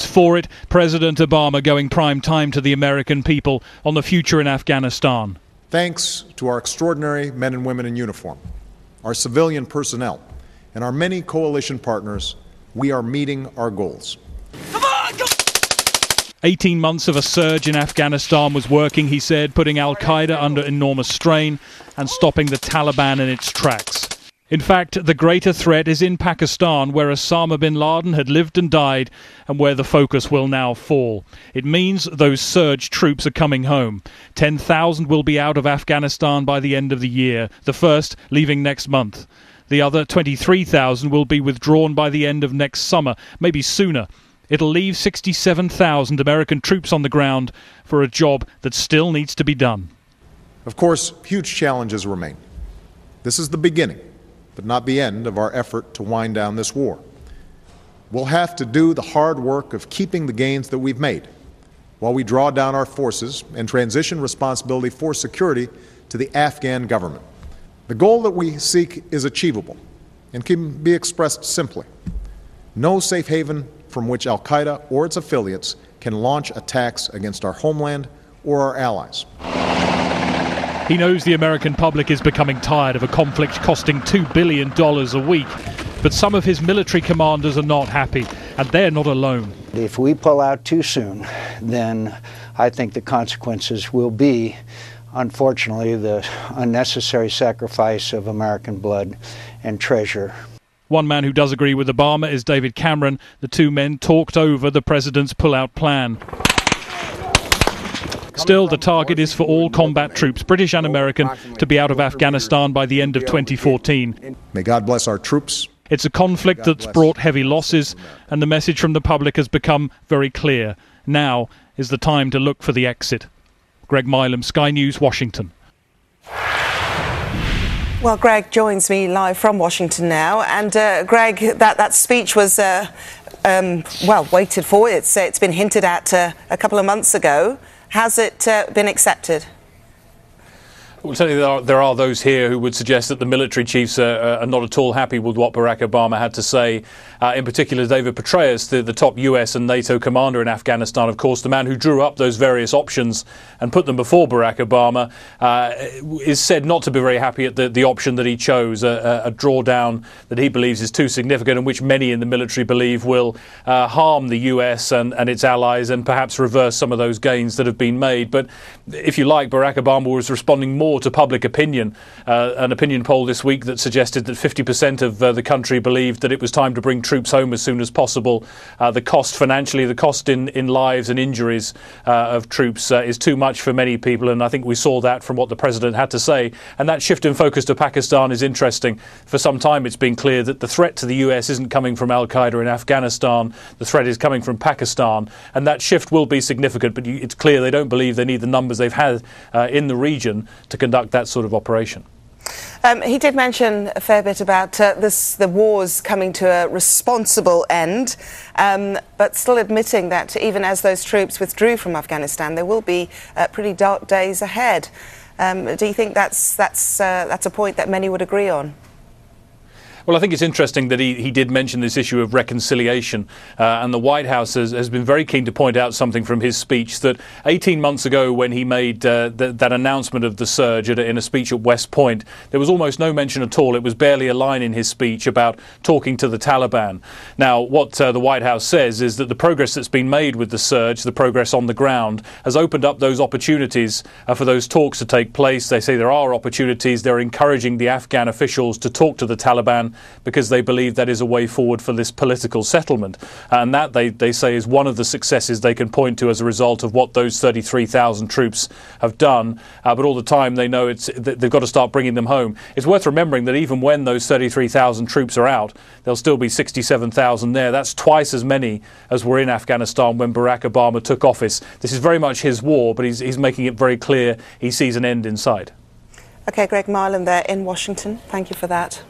For it, President Obama going prime time to the American people on the future in Afghanistan. Thanks to our extraordinary men and women in uniform, our civilian personnel, and our many coalition partners, we are meeting our goals. 18 months of a surge in Afghanistan was working, he said, putting al-Qaeda under enormous strain and stopping the Taliban in its tracks. In fact, the greater threat is in Pakistan, where Osama bin Laden had lived and died, and where the focus will now fall. It means those surge troops are coming home. 10,000 will be out of Afghanistan by the end of the year, the first leaving next month. The other 23,000 will be withdrawn by the end of next summer, maybe sooner. It'll leave 67,000 American troops on the ground for a job that still needs to be done. Of course, huge challenges remain. This is the beginning, but not the end of our effort to wind down this war. We'll have to do the hard work of keeping the gains that we've made while we draw down our forces and transition responsibility for security to the Afghan government. The goal that we seek is achievable and can be expressed simply. No safe haven from which al-Qaeda or its affiliates can launch attacks against our homeland or our allies. He knows the American public is becoming tired of a conflict costing $2 billion a week. But some of his military commanders are not happy, and they're not alone. If we pull out too soon, then I think the consequences will be, unfortunately, the unnecessary sacrifice of American blood and treasure. One man who does agree with Obama is David Cameron. The two men talked over the president's pull-out plan. Still, the target is for all combat troops, British and American, to be out of Afghanistan by the end of 2014. May God bless our troops. It's a conflict that's brought heavy losses, and the message from the public has become very clear. Now is the time to look for the exit. Greg Milam, Sky News, Washington. Well, Greg joins me live from Washington now. And Greg, that speech was, well, waited for. It's been hinted at a couple of months ago. Has it been accepted? Well, certainly there are those here who would suggest that the military chiefs are not at all happy with what Barack Obama had to say. In particular, David Petraeus, the top US and NATO commander in Afghanistan, of course, the man who drew up those various options and put them before Barack Obama, is said not to be very happy at the option that he chose, a drawdown that he believes is too significant and which many in the military believe will harm the US and its allies and perhaps reverse some of those gains that have been made. But if you like, Barack Obama was responding more to public opinion. An opinion poll this week that suggested that 50% of the country believed that it was time to bring troops home as soon as possible. The cost financially, the cost in lives and injuries of troops is too much for many people, and I think we saw that from what the president had to say. And that shift in focus to Pakistan is interesting. For some time it's been clear that the threat to the US isn't coming from al-Qaeda in Afghanistan, the threat is coming from Pakistan, and that shift will be significant, but it's clear they don't believe they need the numbers they've had in the region to conduct that sort of operation. He did mention a fair bit about the wars coming to a responsible end, but still admitting that even as those troops withdrew from Afghanistan, there will be pretty dark days ahead. Do you think that's a point that many would agree on? Well, I think it's interesting that he did mention this issue of reconciliation, and the White House has been very keen to point out something from his speech, that 18 months ago when he made that announcement of the surge in a speech at West Point, there was almost no mention at all. It was barely a line in his speech about talking to the Taliban. Now, what the White House says is that the progress that's been made with the surge, the progress on the ground, has opened up those opportunities for those talks to take place. They say there are opportunities. They're encouraging the Afghan officials to talk to the Taliban, because they believe that is a way forward for this political settlement. And that, they say, is one of the successes they can point to as a result of what those 33,000 troops have done. But all the time they know they've got to start bringing them home. It's worth remembering that even when those 33,000 troops are out, there'll still be 67,000 there. That's twice as many as were in Afghanistan when Barack Obama took office. This is very much his war, but he's making it very clear he sees an end in sight. OK, Greg Milam there in Washington. Thank you for that.